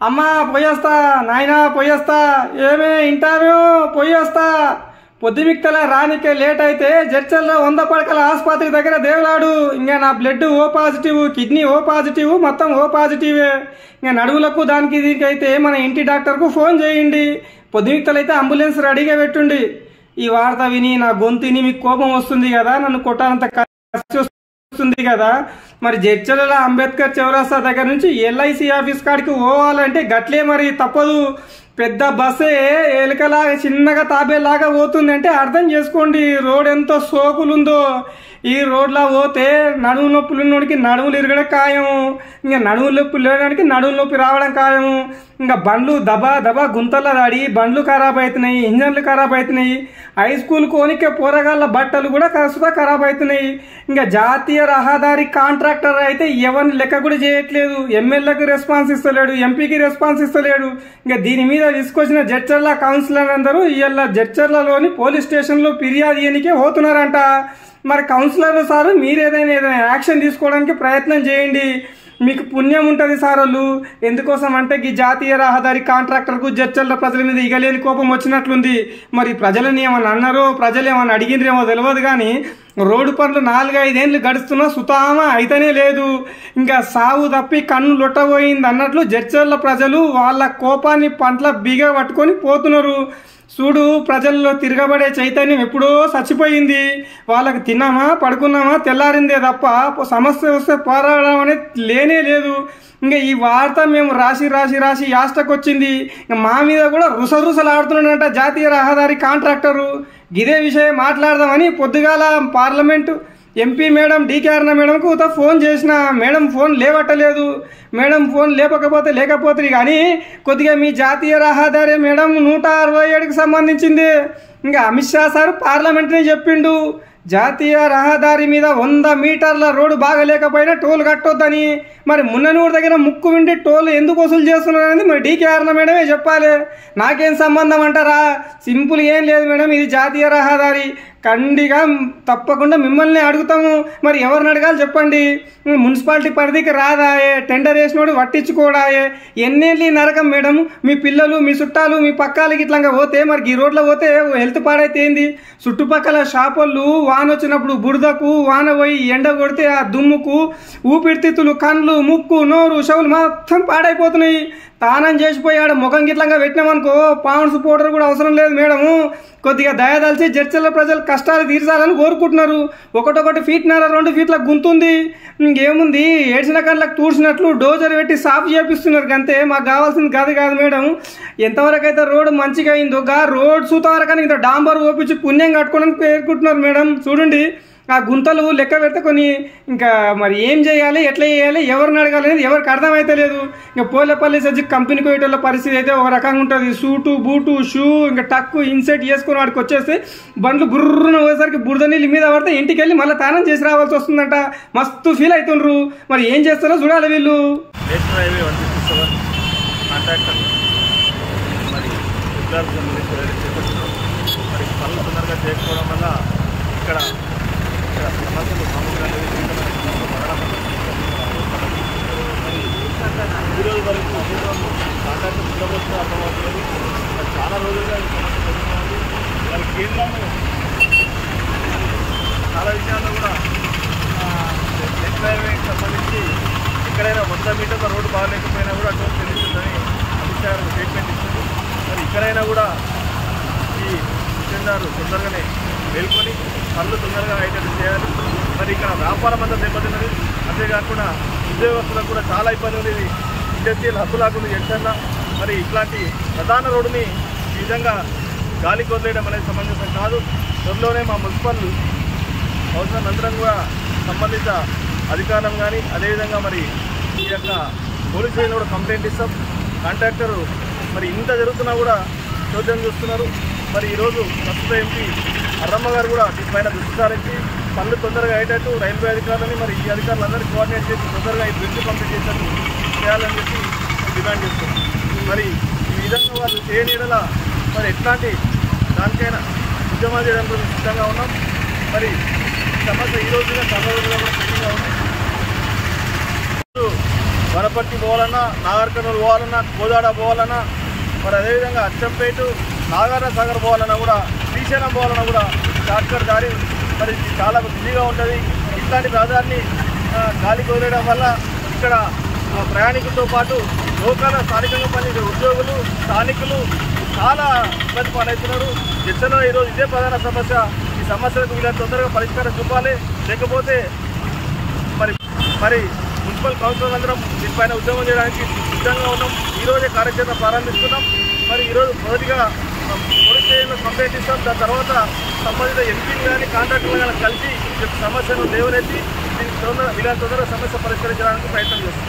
అమ్మా పోయేస్తా, నాయనా పోయేస్తా, ఏమే ఇంటాను పోయేస్తా. పొద్దుమిక్తల రానికే లేట్ అయితే జడ్చల్లో 100 పడకల ఆసుపత్రి దగ్గర దేవులాడు. ఇంకా నా blood O positive, kidney O positive, మొత్తం ఓ పాజిటివే. ఇంకా నడువులకు దానికి దీనికి అయితే మన ఇంటి డాక్టర్కు ఫోన్ చేయండి. పొద్దుమిక్తలైతే అంబులెన్స్ రెడీగా పెట్టుండి. ఈ వార్త విని నా గొంతుని మీకు కోపం వస్తుంది కదా, నన్ను కొట్టాలంత కష్టం వస్తుంది కదా. మరి జడ్చల అంబేద్కర్ చౌరస్తా దగ్గర నుంచి ఎల్ఐసి ఆఫీస్ కాడికి పోవాలంటే గట్లే మరి తప్పదు. పెద్ద బస్సే ఎలుకలాగా చిన్నగా తాబేలాగా పోతుంది అంటే అర్థం చేసుకోండి రోడ్ ఎంతో సోకులుందో. ఈ రోడ్లో పోతే నడుము నొప్పులు ఉన్నోడికి నడుములు ఇరగడం ఖాయం, ఇంకా నడుము నొప్పి లేడానికి నడుము నొప్పి రావడం ఖాయం. ఇంకా బండ్లు దబా దబా గుంతల్లో దాడి బండ్లు ఖరాబ్ అవుతున్నాయి, ఇంజన్లు ఖరాబ్ అవుతున్నాయి. హై స్కూల్ కోనికే పోరగాళ్ళ బట్టలు కూడా కసుగా ఖరాబ్ అవుతున్నాయి. ఇంకా జాతీయ రహదారి కాంట్రాక్టర్ అయితే ఎవరిని లెక్క కూడా చేయట్లేదు. ఎమ్మెల్యేకి రెస్పాన్స్ ఇస్తలేడు, ఎంపీకి రెస్పాన్స్ ఇస్తలేడు. ఇంకా దీని మీద తీసుకొచ్చిన జడ్చర్ల కౌన్సిలర్ అందరూ ఇవాళ జడ్చర్లలోని పోలీస్ స్టేషన్లో ఫిర్యాదు చేయనికే పోతున్నారంట. మరి కౌన్సిలర్ సార్ మీరు ఏదైనా యాక్షన్ తీసుకోవడానికి ప్రయత్నం చేయండి, మీకు పుణ్యం ఉంటుంది సార్. వాళ్ళు ఎందుకోసం అంటే ఈ జాతీయ రహదారి కాంట్రాక్టర్కు జడ్చర్ల ప్రజల మీద ఇగలేని కోపం వచ్చినట్లుంది. మరి ప్రజలని ఏమన్నా అన్నారో, ప్రజలు ఏమన్నా అడిగిండ్రేమో తెలియదు కానీ రోడ్డు పనులు 4-5 ఏళ్ళు గడుస్తున్నా సుతామా అయితేనే లేదు. ఇంకా సాగు తప్పి కన్ను లొట్టబోయింది అన్నట్లు జడ్చర్ల ప్రజలు వాళ్ళ కోపాన్ని పంటల బిగ పట్టుకొని పోతున్నారు. చూడు, ప్రజల్లో తిరగబడే చైతన్యం ఎప్పుడో చచ్చిపోయింది. వాళ్ళకి తిన్నామా పడుకున్నామా తెల్లారిందే తప్ప సమస్య వస్తే పోరాడడం అనేది లేనే లేదు. ఇంకా ఈ వార్త మేము రాసి రాసి రాసి యాస్టకు వచ్చింది. మా మీద కూడా రుసరుసలు ఆడుతున్నాడంట జాతీయ రహదారి కాంట్రాక్టరు. ఇదే విషయం మాట్లాడదామని పొద్దుగాల parliament MP madam DK Aruna మేడంకు ఫోన్ చేసిన. మేడం ఫోన్ లేవట్టలేదు. మేడం ఫోన్ లేకపోతే కానీ కొద్దిగా మీ జాతీయ రహదారి మేడం 167కి సంబంధించింది. ఇంకా అమిత్ షా సార్ పార్లమెంట్నే చెప్పిండు జాతీయ రహదారి మీద 100 మీటర్ల రోడ్డు బాగలేకపోయినా టోల్ కట్టొద్దని. మరి మున్ననూరు దగ్గర ముక్కు విండి టోల్ ఎందుకు వసూలు చేస్తున్నారు అనేది మరి డీకే అరుణ మేడమే చెప్పాలి. నాకేం సంబంధం అంటారా? సింపుల్ ఏం లేదు మేడం, ఇది జాతీయ రహదారి. ఖండిగా తప్పకుండా మిమ్మల్ని అడుగుతాము. మరి ఎవరిని అడగాలి చెప్పండి? మున్సిపాలిటీ పరిధికి రాదాయే, టెండర్ వేసినోడు పట్టించుకోడాయే. ఎన్నేళ్ళు నరకం మేడం. మీ పిల్లలు, మీ చుట్టాలు, మీ పక్కాలకి ఇట్లా పోతే మరి ఈ రోడ్లో పోతే హెల్త్ పాడైతే ఏంది? చుట్టుపక్కల షాపులు వాన వచ్చినప్పుడు బురదకు వాన పోయి ఎండ కొడితే ఆ దుమ్ముకు ఊపిరితిత్తులు, కండ్లు, ముక్కు, నోరు, చెవులు మొత్తం పాడైపోతున్నాయి. తానం చేసిపోయాడు ముఖం గిట్లంగా పెట్టినామనుకో పాండ్స్ పౌడర్ కూడా అవసరం లేదు మేడము. కొద్దిగా దయదలిచి జడ్చర్ల ప్రజలు కష్టాలు తీర్చాలని కోరుకుంటున్నారు. 1 ఫీట్న్నర 2 ఫీట్ల గుంతుంది. ఇంకేముంది, ఏడ్చిన కళ్ళకు తూడ్చినట్లు డోజర్ పెట్టి సాఫ్ చేపిస్తున్నారు. అంతే. మాకు కావాల్సింది కాదు మేడం. ఎంతవరకు అయితే రోడ్డు మంచిగా అయిందో రోడ్ సూతవరకని ఇంత డాంబర్ ఓపించి పుణ్యం కట్టుకోవడానికి పేర్కొంటున్నారు మేడం. చూడండి, ఆ గుంతలు లెక్క పెడితే కొన్ని ఇంకా మరి ఏం చేయాలి, ఎట్లా చేయాలి, ఎవరిని అడగాలి అనేది ఎవరికి అర్థమైతే లేదు. ఇంకా పోలేపల్లి సజ్జి కంపెనీకి పోయేటోళ్ళ పరిస్థితి అయితే ఒక రకంగా ఉంటుంది. సూటు, బూటు, షూ, ఇంకా టక్కు ఇన్సెట్ చేసుకుని వాడికి వచ్చేస్తే బండ్లు గుర్రున పోయేసరికి బురద నీళ్ళు మీద పడితే ఇంటికి వెళ్ళి మళ్ళీ తానం చేసి రావాల్సి వస్తుందంట. మస్తు ఫీల్ అవుతుండ్రు. మరి ఏం చేస్తారో చూడాలి వీళ్ళు. చేసుకోవడం వల్ల ఇక్కడ సమస్యలు మామూలుగా ఈరోజు వరకు కాంట్రాక్టర్ నిలబడుతూ అర్థమవుతుంది. చాలా రోజులుగా ఈ సమస్య జరుగుతుంది. మరి కేంద్రం చాలా విషయాల్లో కూడా నెక్స్ట్ హైవేకి సంబంధించి ఎక్కడైనా 100 మీటర్ల రోడ్డు బాగలేకపోయినా కూడా టోల్ చెల్లిస్తుందని అమిత్ షా గారు స్టేట్మెంట్ ఇస్తుంది. మరి ఇక్కడైనా కూడా ఈ విషయందారు తొందరగానే మేల్కొని పనులు తొందరగా అయ్యేటట్టు చేయాలి. మరి ఇక్కడ వ్యాపారం అంతా దెబ్బతిన్నది. అంతేకాకుండా ఉద్యోగస్తులకు కూడా చాలా ఇబ్బంది ఉండేది. ఇండస్ట్రియల్ హబ్బు లాగా జడ్చర్ల మరి ఇట్లాంటి ప్రధాన రోడ్డుని ఈ విధంగా గాలికి వదిలేయడం అనేది సమంజసం కాదు. త్వరలోనే మా మున్సిపల్ అవసరాలందరం కూడా సంబంధిత అధికారం కానీ అదేవిధంగా మరి ఈ యొక్క పోలీస్ స్టేషన్ కూడా కంప్లైంట్ ఇస్తాం. కాంట్రాక్టరు మరి ఇంత జరుగుతున్నా కూడా చోద్యం చూస్తున్నారు. మరి ఈరోజు ప్రస్తుత ఎంపీ అర్రమ్మ గారు కూడా దీనిపైన దృష్టి సారించి పనులు తొందరగా అయ్యేటట్టు రైల్వే అధికారులని మరి ఈ అధికారులందరినీ కోఆర్డినేట్ చేసి తొందరగా ఈ బ్రిడ్జ్ కంప్లీట్ చేసేట్టు చేయాలని చెప్పి డిమాండ్ చేస్తున్నాం. మరి ఈ విధంగా వాళ్ళు చేయనీడలా మరి ఎట్లాంటి దానికైనా ఉద్యమాలు చేయడానికి సిద్ధంగా ఉన్నాం. మరి సమస్య ఈ రోజుగా చాలా రోజులుగా కూడా పెండింగ్గా ఉంది. మన వనపర్తి పోవాలన్నా, నాగర్ కర్నూలు పోవాలన్నా, కోదాడ పోవాలన్నా, మరి అదేవిధంగా అచ్చంపేట, నాగార్జున సాగర్ పోవాలన్నా కూడా, శ్రీశైలం పోవాలన్నా కూడా షార్ట్కట్ దారి మరి చాలా బిజీగా ఉంటుంది. ఇట్లాంటి రహదారిని గాలికి వదిలేయడం వల్ల ఇక్కడ ప్రయాణికులతో పాటు లోకల్ స్థానికంగా పనిచేసే ఉద్యోగులు, స్థానికులు చాలా ఇబ్బంది పాలవుతున్నారు. చర్చలో ఈరోజు ఇదే ప్రధాన సమస్య. ఈ సమస్యలకు వీళ్ళని తొందరగా పరిష్కారం చూపాలి, లేకపోతే మరి మున్సిపల్ కౌన్సిలర్ అందరం దీనిపైన ఉద్యమం చేయడానికి సిద్ధంగా ఉన్నాం. ఈరోజే కార్యాచరణ ప్రారంభిస్తున్నాం. మరి ఈరోజు మొదటిగా పోలీస్ స్టేషన్లో కంప్లైంట్ ఇస్తాం. దాని తర్వాత సంబంధిత ఎంపీలు కానీ కాంట్రాక్టర్లు కానీ కలిసి సమస్యను లేవనెత్తి వీళ్ళని తొందరగా సమస్య పరిష్కరించడానికి ప్రయత్నం చేస్తాం.